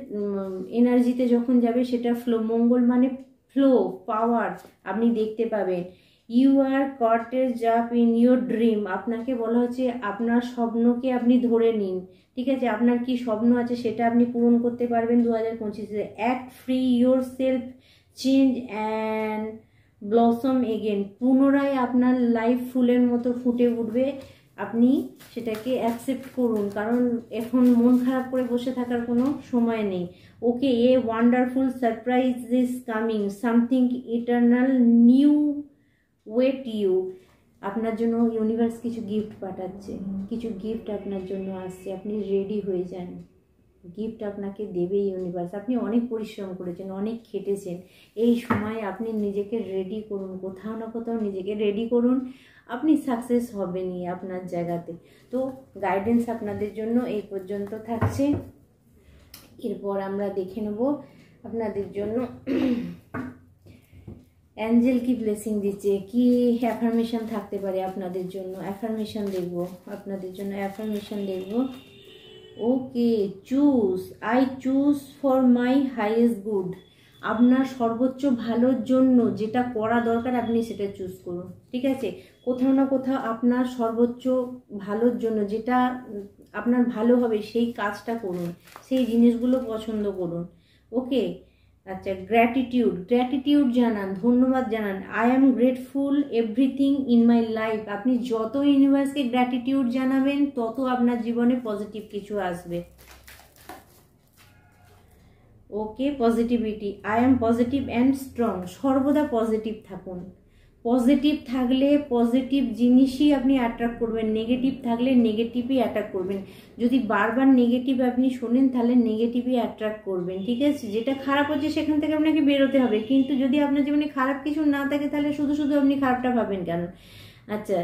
এনার্জিতে যখন যাবে সেটা ফ্লো, মঙ্গল মানে ফ্লো, পাওয়ার আপনি দেখতে পাবেন। You are caught up in your dream. আপনাকে বলা হচ্ছে আপনার স্বপ্নকে আপনি ধরে নিন, ঠিক আছে। আপনার কি স্বপ্ন আছে সেটা আপনি পূরণ করতে পারবেন 2025-এ। Act free yourself, change and blossom again. পুনরায় আপনার লাইফ ফুলের মতো ফুটে উঠবে, আপনি সেটাকে অ্যাকসেপ্ট করুন, কারণ এখন মন খারাপ করে বসে থাকার কোনো সময় নেই। Okay, a wonderful surprise is coming, something eternal new wait you. আপনার জন্য ইউনিভার্স কিছু গিফট পাঠাচ্ছে, কিছু গিফট আপনার জন্য আসছে, আপনি রেডি হয়ে যান। গিফট আপনাকে দেবে ইউনিভার্স। আপনি অনেক পরিশ্রম করেছেন, অনেক খেটেছেন, এই সময় আপনি নিজেকে রেডি করুন, কোথাও না কোথাও নিজেকে রেডি করুন, আপনি সাকসেস হবেনই আপনার জায়গাতে। তো গাইডেন্স আপনাদের জন্য এই পর্যন্ত থাকছে। এরপর আমরা দেখে নেব আপনাদের জন্য অ্যাঞ্জেল কি ব্লেসিং দিচ্ছে, কি অ্যাফার্মেশন থাকতে পারে আপনাদের জন্য। অ্যাফার্মেশন দেখব আপনাদের জন্য, অ্যাফার্মেশন দেখব। Okay, choose, I choose for my highest good. আপনার সর্বোচ্চ ভালোর জন্য যেটা করা দরকার আপনি সেটা চুজ করুন, ঠিক আছে। কোথাও না কোথাও আপনার সর্বোচ্চ ভালোর জন্য যেটা আপনার ভালো হবে সেই কাজটা করুন, সেই জিনিসগুলো পছন্দ করুন। ওকে, আচ্ছা, গ্র্যাটিটিউড জানান, ধন্যবাদ জানান। I am grateful everything in my life. আপনি যত ইউনিভার্সকে গ্র্যাটিটিউড জানাবেন তত আপনার জীবনে পজিটিভ কিছু আসবে। Okay, positivity, I am positive and strong. সর্বদা পজিটিভ থাকুন। পজিটিভ থাকলে পজিটিভ জিনিসই আপনি অ্যাট্রাক্ট করবেন, নেগেটিভ থাকলে নেগেটিভই অ্যাট্রাক্ট করবেন। যদি বারবার নেগেটিভ আপনি শোনেন তাহলে নেগেটিভই অ্যাট্রাক্ট করবেন, ঠিক আছে। যেটা খারাপ হচ্ছে সেখান থেকে আপনাকে বেরোতে হবে, কিন্তু যদি আপনার জীবনে খারাপ কিছু না থাকে তাহলে শুধু শুধু আপনি খারাপটা ভাবেন কেন। আচ্ছা,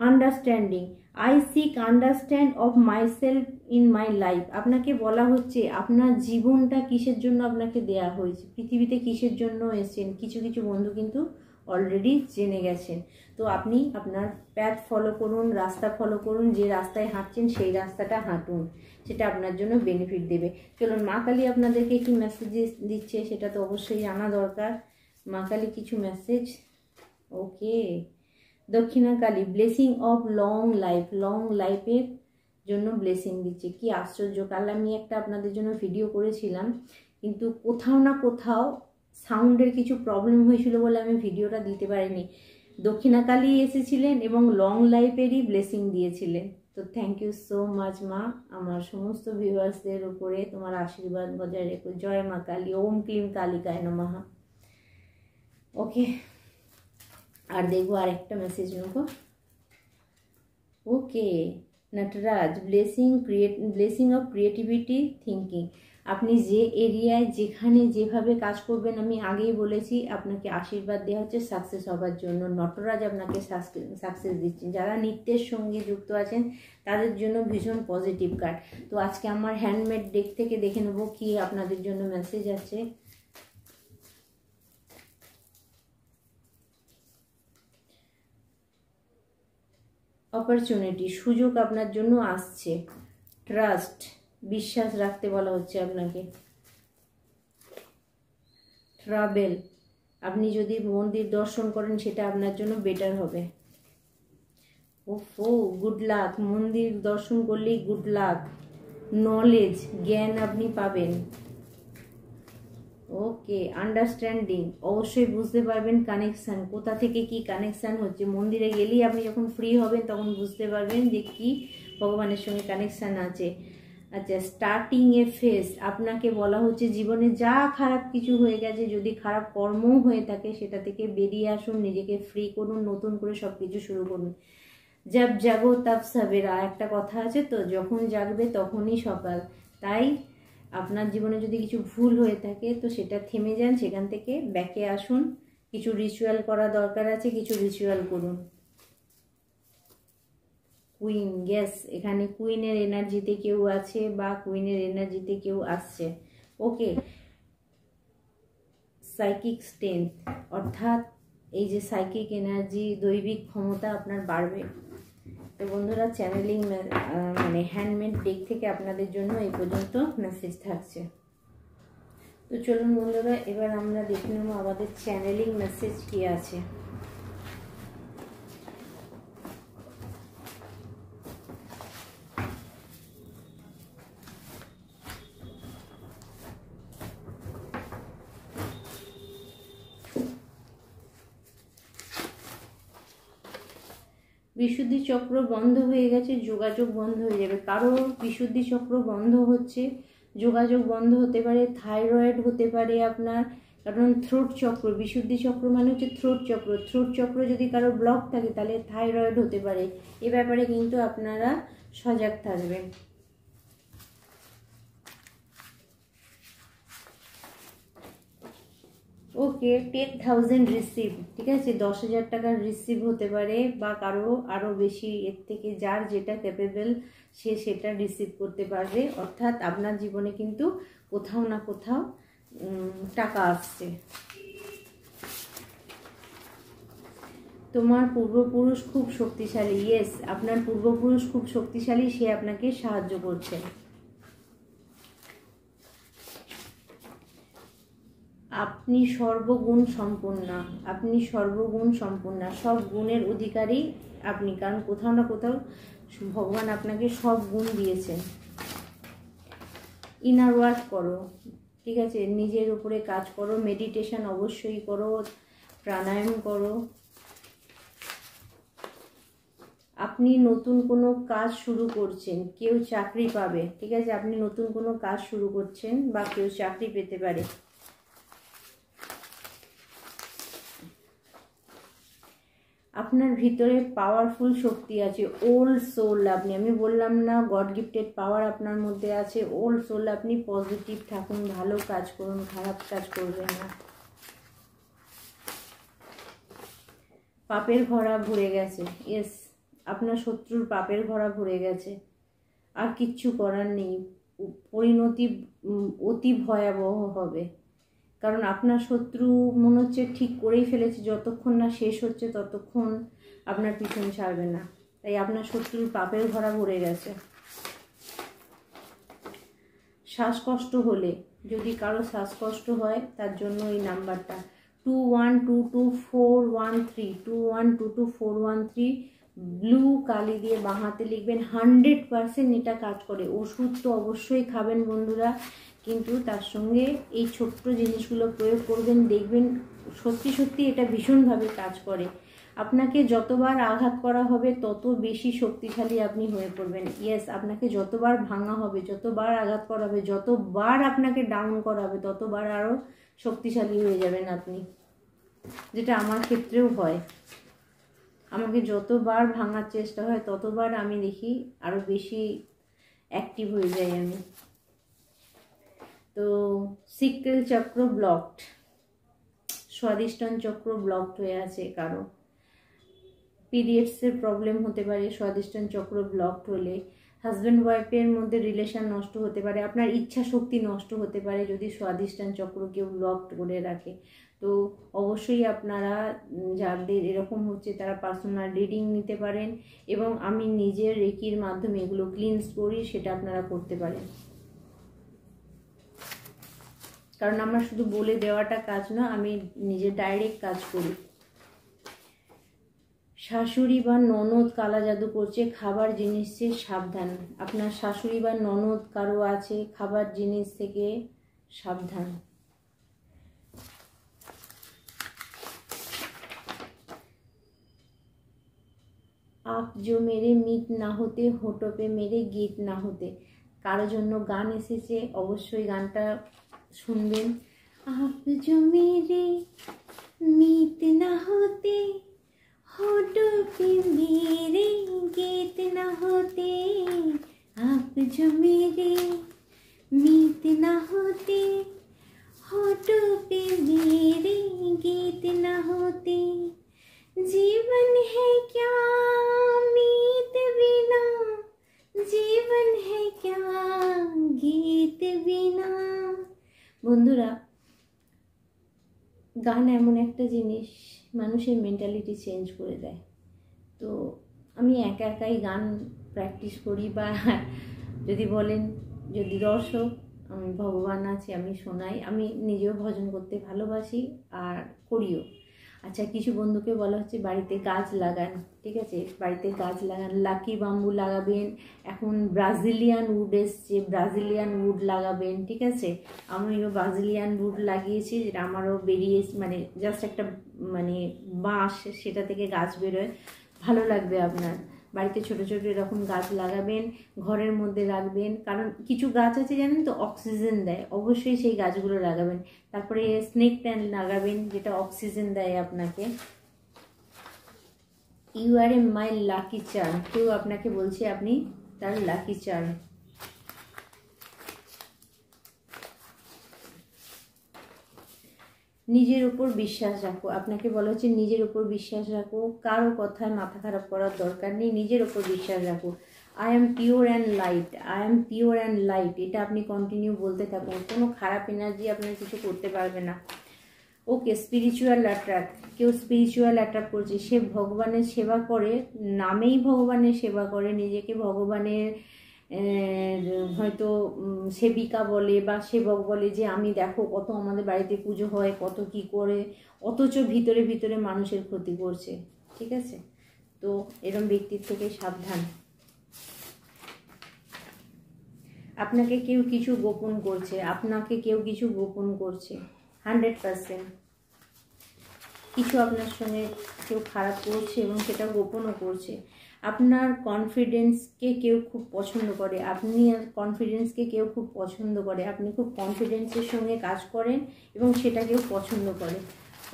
understanding, I seek understand of myself in my life. আপনাকে বলা হচ্ছে আপনার জীবনটা কিসের জন্য আপনাকে দেয়া হয়েছে, পৃথিবীতে কিসের জন্য এসেছেন। কিছু কিছু বন্ধু কিন্তু অলরেডি জেনে গেছেন। তো আপনি আপনার প্যাথ ফলো করুন, রাস্তা ফলো করুন, যে রাস্তায় হাঁটছেন সেই রাস্তাটা হাঁটুন, সেটা আপনার জন্য বেনিফিট দেবে। চলুন মা কালী আপনাদেরকে কি মেসেজ দিচ্ছে সেটা তো অবশ্যই জানা দরকার। মা কালী কিছু মেসেজ। ওকে, দক্ষিণা Kali, blessing of long life, long লাইফের জন্য ব্লেসিং দিচ্ছে। কি আশ্চর্য, কাল আমি একটা আপনাদের জন্য ভিডিও করেছিলাম, কিন্তু কোথাও না কোথাও সাউন্ডের কিছু প্রবলেম হয়েছিল বলে আমি ভিডিওটা দিতে পারিনি। দক্ষিণা কালী এসেছিলেন এবং লং লাইফেরই ব্লেসিং দিয়েছিলেন। তো থ্যাংক ইউ সো মাচ মা, আমার সমস্ত ভিউয়ার্সদের উপরে তোমার আশীর্বাদ বজায় রেখো। জয় মা কালী, ওম ক্লিম কালিকায় নমঃ। ওকে, আর দেখবো আরেকটা মেসেজ নেবো। Okay, Nataraj, blessing of creativity thinking. আপনি যে এরিয়ায় যেখানে যেভাবে কাজ করবেন, আমি আগেই বলেছি আপনাকে আশীর্বাদ দেওয়া হচ্ছে সাকসেস হবার জন্য। নটরাজ আপনাকে সাকসেস দিচ্ছেন। যারা নৃত্যের সঙ্গে যুক্ত আছেন তাদের জন্য ভীষণ পজিটিভ কার্ড। তো আজকে আমার হ্যান্ডমেড ডেক থেকে দেখে নেবো কি আপনাদের জন্য মেসেজ আছে। অপরচুনিটি, সুযোগ আপনার জন্য আসছে। ট্রাস্ট, বিশ্বাস রাখতে বলা হচ্ছে আপনাকে। ট্রাভেল, আপনি যদি মন্দির দর্শন করেন সেটা আপনার জন্য বেটার হবে। ওফো, গুড লাক, মন্দির দর্শন করলেই গুড লাক। নলেজ, জ্ঞান আপনি পাবেন। ওকে, আন্ডারস্ট্যান্ডিং, অবশ্যই বুঝতে পারবেন কানেকশান, কোথা থেকে কি কানেকশান হচ্ছে। মন্দিরে গেলেই আপনি যখন ফ্রি হবেন তখন বুঝতে পারবেন যে কি ভগবানের সঙ্গে কানেকশান আছে। আচ্ছা, স্টার্টিং এ ফেস, আপনাকে বলা হচ্ছে জীবনে যা খারাপ কিছু হয়ে গেছে, যদি খারাপ কর্মও হয়ে থাকে সেটা থেকে বেরিয়ে আসুন, নিজেকে ফ্রি করুন, নতুন করে সব কিছু শুরু করুন। জব জাগো তব সবেরা, একটা কথা আছে তো, যখন জাগবে তখনই সকাল। তাই আপনার জীবনে যদি কিছু ভুল হয়ে থাকে তো সেটা থেমে যান, সেখান থেকে ব্যাকে আসুন। কিছু রিচুয়াল করা দরকার আছে, কিছু রিচুয়াল করুন। কুইন, গ্যাস, এখানে কুইনের এনার্জিতে কেউ আছে বা কুইনের এনার্জিতে কেউ আসছে। ওকে, সাইকিক স্ট্রেংথ, অর্থাৎ এই যে সাইকিক এনার্জি, দৈবিক ক্ষমতা আপনার বাড়বে। তো বন্ধুরা, চ্যানেলিং মানে হ্যান্ডমেড ডেক থেকে আপনাদের জন্য এই পর্যন্ত মেসেজ থাকছে। তো চলুন বন্ধুরা, এবার আমরা দেখে নেব আমাদের চ্যানেলিং মেসেজ কি আছে। বিশুদ্ধি চক্র বন্ধ হয়ে গেছে, যোগাযোগ বন্ধ হয়ে যাবে। কারো বিশুদ্ধি চক্র বন্ধ হচ্ছে, যোগাযোগ বন্ধ হতে পারে, থাইরয়েড হতে পারে আপনার, কারণ থ্রোট চক্র, বিশুদ্ধি চক্র মানে হচ্ছে থ্রোট চক্র। থ্রোট চক্র যদি কারো ব্লক থাকে তাহলে থাইরয়েড হতে পারে। এ ব্যাপারে কিন্তু আপনারা সজাগ থাকবেন। ওকে, 10,000 রিসিভ, ঠিক আছে, 10,000 টাকার রিসিভ হতে পারে, বা কারো আরও বেশি, এর থেকে যার যেটা ক্যাপেবল সে সেটা রিসিভ করতে পারবে। অর্থাৎ আপনার জীবনে কিন্তু কোথাও না কোথাও টাকা আসছে। তোমার পূর্বপুরুষ খুব শক্তিশালী, ইয়েস, আপনার পূর্বপুরুষ খুব শক্তিশালী, সে আপনাকে সাহায্য করছে। আপনি সর্বগুণ সম্পন্ন, আপনি সর্বগুণ সম্পন্ন, সব গুণের অধিকারী আপনি, কারণ কোথাও না কোথাও ভগবান আপনাকে সব গুণ দিয়েছেন। ইনার ওয়ার্ক করো, ঠিক আছে, নিজের উপরে কাজ করো, মেডিটেশন অবশ্যই করো, প্রাণায়াম করো। আপনি নতুন কোনো কাজ শুরু করছেন, কেউ চাকরি পাবে, ঠিক আছে, আপনি নতুন কোনো কাজ শুরু করছেন বা কেউ চাকরি পেতে পারে। আপনার ভিতরে পাওয়ারফুল শক্তি আছে, ওল্ড সোল আপনি, আমি বললাম না গড গিফটেড পাওয়ার আপনার মধ্যে আছে, ওল্ড সোল আপনি। পজিটিভ থাকুন, ভালো কাজ করুন, খারাপ কাজ করবেন না। পাপের ঘোড়া ভরে গেছে, ইয়েস, আপনার শত্রুর পাপের ঘোড়া ভরে গেছে, আর কিচ্ছু করার নেই। পরিণতি অতি ভয়াবহ হবে, কারণ আপনার শত্রু মনে হচ্ছে ঠিক করেই ফেলেছে, যতক্ষণ না শেষ হচ্ছে ততক্ষণ আপনার পিছন ছাড়বে না। তাই আপনার শত্রুর পাপের ঘোড়া ভরে গেছে। শ্বাসকষ্ট হলে, যদি কারো শ্বাসকষ্ট হয় তার জন্য এই নাম্বারটা 21224113, 21224113, ব্লু কালি দিয়ে বাঁ হাতে লিখবেন। 100% এটা কাজ করে। ওষুধ তো অবশ্যই খাবেন বন্ধুরা, কিন্তু তার সঙ্গে এই ছোট্ট জিনিসগুলো প্রয়োগ করবেন, দেখবেন সত্যি সত্যি এটা ভীষণভাবে কাজ করে। আপনাকে যতবার আঘাত করা হবে তত বেশি শক্তিশালী আপনি হয়ে পড়বেন। ইয়েস, আপনাকে যতবার ভাঙা হবে, যতবার আঘাত করা হবে, যতবার আপনাকে ডাউন করা হবে, ততবার আরও শক্তিশালী হয়ে যাবেন আপনি, যেটা আমার ক্ষেত্রেও হয়। আমাকে যতবার ভাঙার চেষ্টা হয় ততবার আমি দেখি আরও বেশি অ্যাক্টিভ হয়ে যাই আমি। তো সিক্রেল চক্র ব্লকড, স্বাদিষ্টান চক্র ব্লকড হয়ে আছে কারো, পিরিয়ডসের প্রবলেম হতে পারে স্বাদিষ্টান চক্র ব্লকড হলে। হাজব্যান্ড ওয়াইফের মধ্যে রিলেশন নষ্ট হতে পারে, আপনার ইচ্ছা শক্তি নষ্ট হতে পারে যদি স্বাধিষ্ঠান চক্র কেউ লকড করে রাখে। তো অবশ্যই আপনারা যাদের এরকম হচ্ছে তারা পার্সোনাল রিডিং নিতে পারেন, এবং আমি নিজের রেকির মাধ্যমে এগুলো ক্লিনস করি, সেটা আপনারা করতে পারেন। কারণ আমার শুধু বলে দেওয়াটা কাজ না, আমি নিজে ডাইরেক্ট কাজ করি। শাশুড়ি বা ননদ কালা জাদু করছে, খাবার জিনিস থেকে সাবধান। আপনার শাশুড়ি বা ননদ কারো আছে, খাবার জিনিস থেকে সাবধান। आप जो मेरे मीत ना होते होठों पे मेरे गीत ना होते, কারো জন্য গান এসেছে, অবশ্যই গানটা শুনবেন। आप जो मेरे मीत ना होते होठों पे मेरे गीत ना होते, आप जो मेरे मीत ना होते होठों पे मेरे गीत ना होते, जीवन है क्या मीत बिना, जीवन है क्या गीत बिना। বন্ধুরা, গান এমন একটা জিনিস মানুষের মেন্টালিটি চেঞ্জ করে দেয়। তো আমি একা একাই গান প্র্যাকটিস করি, বা যদি বলেন যদি দর্শক, আমি ভগবান আছে, আমি শোনাই, আমি নিজেও ভজন করতে ভালোবাসি আর করিও। আচ্ছা, কিছু বন্ধুকে বলা হচ্ছে বাড়িতে গাছ লাগান, ঠিক আছে, বাড়িতে গাছ লাগান, লাকি বাম্বু লাগাবেন, এখন ব্রাজিলিয়ান উড এসছে, ব্রাজিলিয়ান উড লাগাবেন, ঠিক আছে। আমিও ব্রাজিলিয়ান উড লাগিয়েছি, যেটা আমারও বেরিয়ে, মানে জাস্ট একটা মানে বাঁশ, সেটা থেকে গাছ বেরোয়, ভালো লাগবে আপনার। বাড়িতে ছোট ছোট এরকম গাছ লাগাবেন, ঘরের মধ্যে রাখবেন, কারণ কিছু গাছ আছে জানেন তো অক্সিজেন দেয়, অবশ্যই সেই গাছগুলো লাগাবেন। তারপরে স্নেক প্ল্যান্ট লাগাবেন, যেটা অক্সিজেন দেয় আপনাকে। You are a my lucky charm, কেউ আপনাকে বলছে আপনি তার লাকি চার্ম। নিজের উপর বিশ্বাস রাখো, আপনাকে বলা হচ্ছে নিজের উপর বিশ্বাস রাখো, কারো কথায় মাথা খারাপ করার দরকার নেই, নিজের উপর বিশ্বাস রাখো। I am pure and light, I am pure and light, এটা আপনি কন্টিনিউ বলতে থাকুন, কোনো খারাপ এনার্জি আপনার কিছু করতে পারবে না। ওকে, স্পিরিচুয়াল অ্যাট্রাক্ট, কেউ স্পিরিচুয়াল অ্যাট্রাক্ট করছে, সে ভগবানের সেবা করে, নামেই ভগবানের সেবা করে, নিজেকে ভগবানের হয়তো সেবিকা বলে বা সেবক বলে, যে আমি দেখো কত আমাদের বাড়িতে পুজো হয়, কত কি করে, অথচ ভিতরে ভিতরে মানুষের ক্ষতি করছে, ঠিক আছে। তো এরকম ব্যক্তির থেকে সাবধান। আপনাকে কেউ কিছু গোপন করছে, আপনাকে কেউ কিছু গোপন করছে, 100% কিছু আপনার সঙ্গে কেউ খারাপ করছে এবং সেটা গোপনও করছে। আপনার কনফিডেন্সকে কেউ খুব পছন্দ করে, আপনি কনফিডেন্সকে কেউ খুব পছন্দ করে, আপনি খুব কনফিডেন্সের সঙ্গে কাজ করেন এবং সেটা কেউ পছন্দ করে।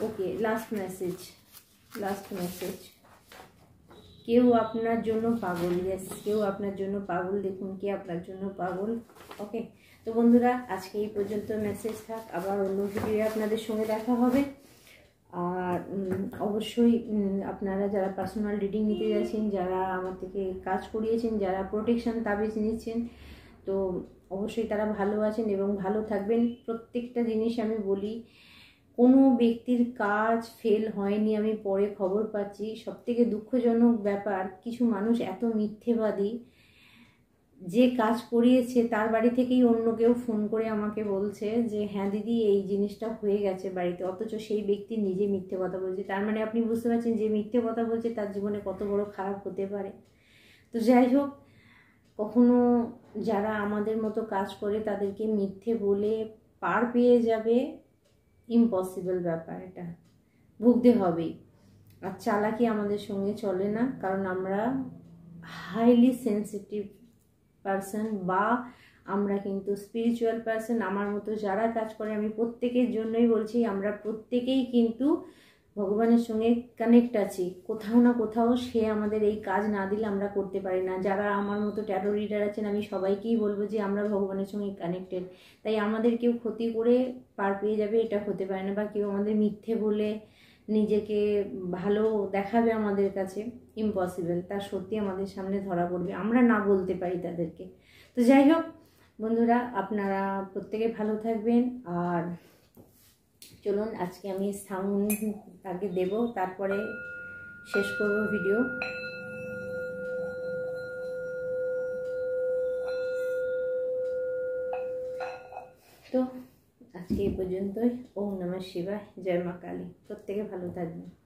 ওকে, লাস্ট মেসেজ, লাস্ট মেসেজ। কেউ আপনার জন্য পাগল, ইয়েস, কেউ আপনার জন্য পাগল, দেখুন কে আপনার জন্য পাগল। ওকে, তো বন্ধুরা আজকে এই পর্যন্ত মেসেজ থাক, আবার অন্য ভিডিও আপনাদের সঙ্গে দেখা হবে। আর অবশ্যই আপনারা যারা পার্সোনাল রিডিং নিতে যাচ্ছেন, যারা আমার থেকে কাজ করিয়েছেন, যারা প্রোটেকশন তাবিজ নিচ্ছেন, তো অবশ্যই তারা ভালো আছেন এবং ভালো থাকবেন। প্রত্যেকটা জিনিস আমি বলি, কোনো ব্যক্তির কাজ ফেল হয়নি, আমি পরে খবর পাচ্ছি। সবথেকে দুঃখজনক ব্যাপার, কিছু মানুষ এত মিথ্যেবাদী, যে কাজ করিয়েছে তার বাড়ি থেকেই অন্য কেউ ফোন করে আমাকে বলছে যে হ্যাঁ দিদি এই জিনিসটা হয়ে গেছে বাড়িতে, অথচ সেই ব্যক্তি নিজে মিথ্যে কথা বলছে। তার মানে আপনি বুঝতে পারছেন যে মিথ্যে কথা বলছে তার জীবনে কত বড় খারাপ হতে পারে। তো যাই হোক, কখনো যারা আমাদের মতো কাজ করে তাদেরকে মিথ্যে বলে পার পেয়ে যাবে, ইম্পসিবল ব্যাপার, এটা ভুগতে হবেই। আর চালাকি আমাদের সঙ্গে চলে না, কারণ আমরা হাইলি সেন্সিটিভ পারসন, বা আমরা কিন্তু স্পিরিচুয়াল পারসন। আমার মতো যারা কাজ করে, আমি প্রত্যেকের জন্যই বলছি, আমরা প্রত্যেকেই কিন্তু ভগবানের সঙ্গে কানেক্ট আছি কোথাও না কোথাও। সে আমাদের এই কাজ না দিলে আমরা করতে পারি না। যারা আমার মতো ট্যারো রিডার আছেন, আমি সবাইকেই বলবো যে আমরা ভগবানের সঙ্গে কানেক্টেড, তাই আমাদের কেউ ক্ষতি করে পার পেয়ে যাবে এটা হতে পারে না, বা কেউ আমাদের মিথ্যে বলে নিজেকে ভালো দেখাবে আমাদের কাছে, ইম্পসিবল, তা সত্যি আমাদের সামনে ধরা পড়বে, আমরা না বলতে পারি তাদেরকে। তো যাই হোক বন্ধুরা, আপনারা প্রত্যেকে ভালো থাকবেন। আর চলুন আজকে আমি সাউন্ড আগে দেব, তারপরে শেষ করব ভিডিও। তো আজকে এই পর্যন্তই। ওম নমঃ শিবায়, জয় মা কালী। প্রত্যেকে ভালো থাকবেন।